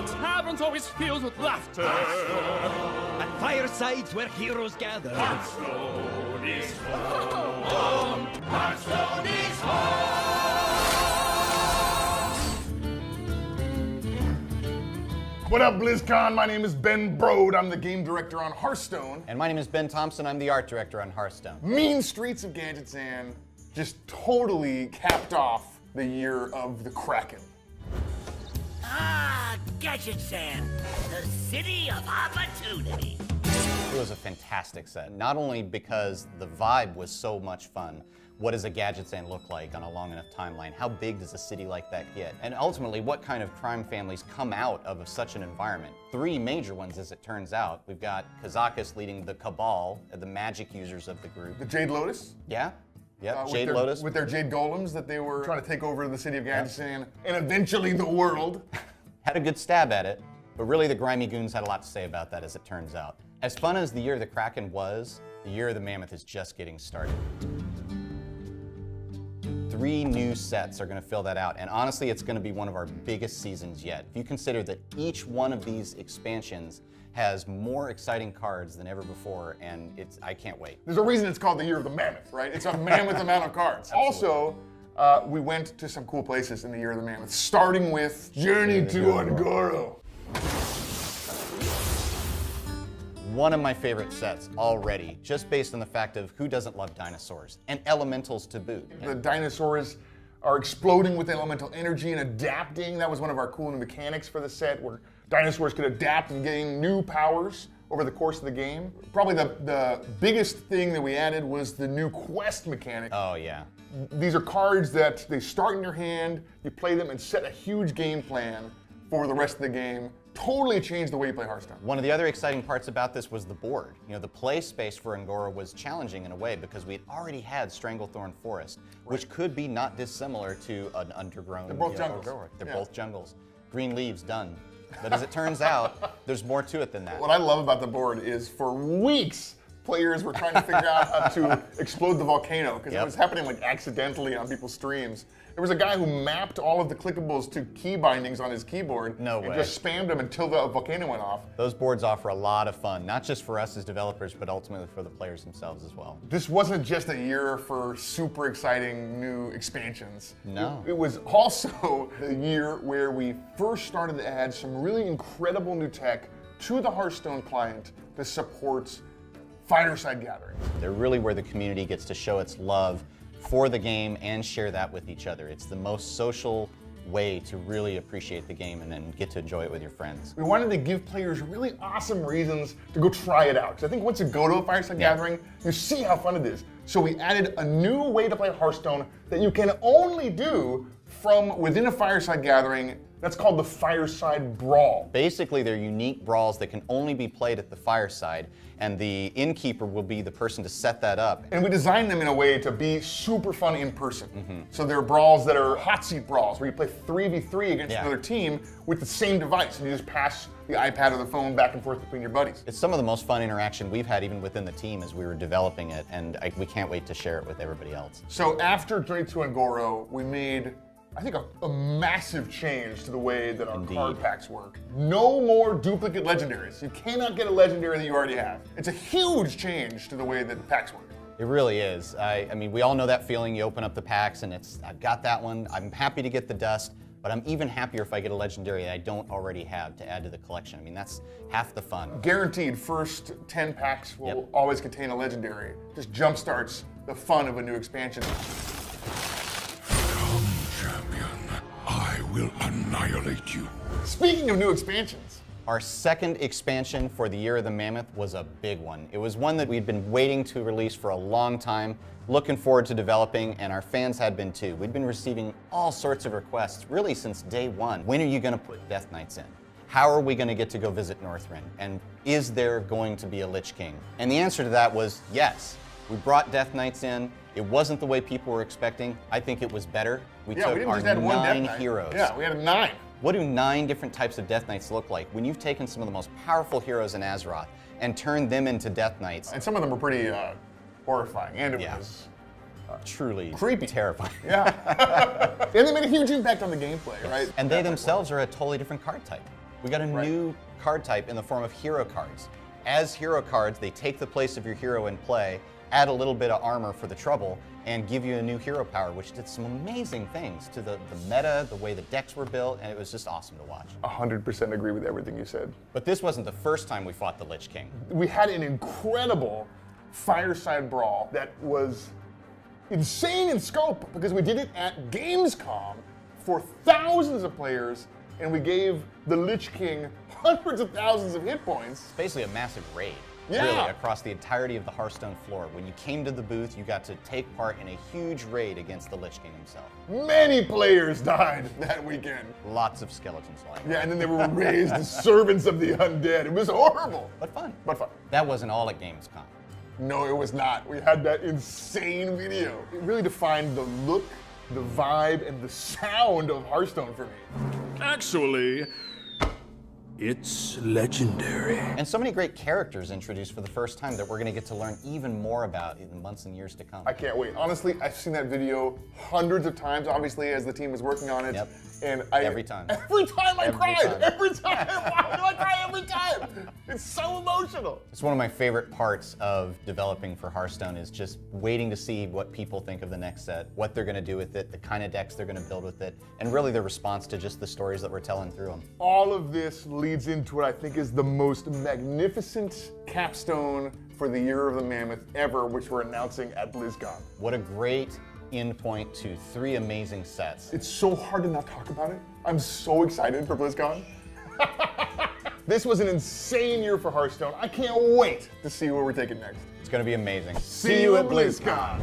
The tavern's always filled with laughter. At firesides where heroes gather. Hearthstone is home. Hearthstone is home. What up, BlizzCon? My name is Ben Brode. I'm the game director on Hearthstone. And my name is Ben Thompson. I'm the art director on Hearthstone. Mean Streets of Gadgetzan just totally capped off the year of the Kraken. Ah, Gadgetzan, the city of opportunity. It was a fantastic set, not only because the vibe was so much fun. What does a Gadgetzan look like on a long enough timeline? How big does a city like that get? And ultimately, what kind of crime families come out of such an environment? 3 major ones, as it turns out. We've got Kazakus leading the Cabal, the magic users of the group. The Jade Lotus? Yeah. Yep, With Jade their, Lotus. With their Jade Golems that they were trying to take over the city of Gadgetzan and eventually the world. Had a good stab at it, but really the grimy goons had a lot to say about that, as it turns out. As fun as the Year of the Kraken was, the Year of the Mammoth is just getting started. 3 new sets are going to fill that out, and honestly, it's going to be one of our biggest seasons yet. If you consider that each one of these expansions has more exciting cards than ever before, and I can't wait. There's a reason it's called the Year of the Mammoth, right? It's a mammoth amount of cards. Also, we went to some cool places in the Year of the Mammoth, starting with Journey to Ungoro. One of my favorite sets already, just based on the fact of who doesn't love dinosaurs, and elementals to boot. The dinosaurs are exploding with elemental energy and adapting. That was one of our cool new mechanics for the set, where dinosaurs could adapt and gain new powers over the course of the game. Probably the biggest thing that we added was the new quest mechanic. Oh yeah. These are cards that they start in your hand, you play them and set a huge game plan for the rest of the game. Totally changed the way you play Hearthstone. One of the other exciting parts about this was the board. You know, the play space for Ungoro was challenging in a way because we had already had Stranglethorn Forest, which could be not dissimilar to an undergrown. They're both jungles. They're both jungles. Green leaves, done. But as it turns out, there's more to it than that. What I love about the board is for weeks, players were trying to figure out how to explode the volcano because it was happening like accidentally on people's streams. There was a guy who mapped all of the clickables to key bindings on his keyboard and just spammed them until the volcano went off. Those boards offer a lot of fun, not just for us as developers, but ultimately for the players themselves as well. This wasn't just a year for super exciting new expansions. No. It was also the year where we first started to add some really incredible new tech to the Hearthstone client that supports fireside gatherings. They're really where the community gets to show its love for the game and share that with each other. It's the most social way to really appreciate the game and then get to enjoy it with your friends. We wanted to give players really awesome reasons to go try it out. Because I think once you go to a fireside gathering, you see how fun it is. So we added a new way to play Hearthstone that you can only do from within a fireside gathering. That's called the Fireside Brawl. Basically, they're unique brawls that can only be played at the fireside, and the innkeeper will be the person to set that up. And we designed them in a way to be super fun in person. So they're brawls that are hot seat brawls, where you play 3v3 against another team with the same device, and you just pass the iPad or the phone back and forth between your buddies. It's some of the most fun interaction we've had even within the team as we were developing it, and we can't wait to share it with everybody else. So after Journey to Ungoro, we made, I think, a massive change to the way that our card packs work. No more duplicate legendaries. You cannot get a legendary that you already have. It's a huge change to the way that the packs work. It really is. I mean, we all know that feeling. You open up the packs and I've got that one. I'm happy to get the dust, but I'm even happier if I get a legendary that I don't already have to add to the collection. I mean, that's half the fun. Guaranteed, first 10 packs will always contain a legendary. Just jumpstarts the fun of a new expansion. I will annihilate you. Speaking of new expansions. Our second expansion for the Year of the Mammoth was a big one. It was one that we'd been waiting to release for a long time, looking forward to developing, and our fans had been too. We'd been receiving all sorts of requests, really since day one. When are you going to put Death Knights in? How are we going to get to go visit Northrend? And is there going to be a Lich King? And the answer to that was yes. We brought Death Knights in. It wasn't the way people were expecting. I think it was better. We took our 9 heroes. Yeah, we had 9. What do 9 different types of Death Knights look like when you've taken some of the most powerful heroes in Azeroth and turned them into Death Knights? And some of them were pretty horrifying, and it was truly creepy, terrifying. Yeah. And they made a huge impact on the gameplay, right? And they themselves are a totally different card type. We got a new card type in the form of hero cards. As hero cards, they take the place of your hero in play, add a little bit of armor for the trouble, and give you a new hero power, which did some amazing things to the meta, the way the decks were built, and it was just awesome to watch. 100% agree with everything you said. But this wasn't the first time we fought the Lich King. We had an incredible fireside brawl that was insane in scope because we did it at Gamescom for thousands of players, and we gave the Lich King hundreds of thousands of hit points. It's basically a massive raid, Yeah. really, across the entirety of the Hearthstone floor. When you came to the booth, you got to take part in a huge raid against the Lich King himself. Many players died that weekend. Lots of skeletons lying around. Yeah, and then they were raised as servants of the undead. It was horrible. But fun. But fun. That wasn't all at Gamescom. No, it was not. We had that insane video. It really defined the look, the vibe, and the sound of Hearthstone for me. Actually, it's legendary. And so many great characters introduced for the first time that we're going to get to learn even more about in the months and years to come. I can't wait. Honestly, I've seen that video hundreds of times, obviously, as the team was working on it. Yep. And Every time. Every time I Every cried. time. Every time. Why do I cry every time? It's so emotional. It's one of my favorite parts of developing for Hearthstone is just waiting to see what people think of the next set, what they're going to do with it, the kind of decks they're going to build with it, and really the response to just the stories that we're telling through them. All of this leads into what I think is the most magnificent capstone for the Year of the Mammoth ever, which we're announcing at BlizzCon. What a great endpoint to 3 amazing sets. It's so hard to not talk about it. I'm so excited for BlizzCon. This was an insane year for Hearthstone. I can't wait to see where we're taking next. It's going to be amazing. See you at BlizzCon.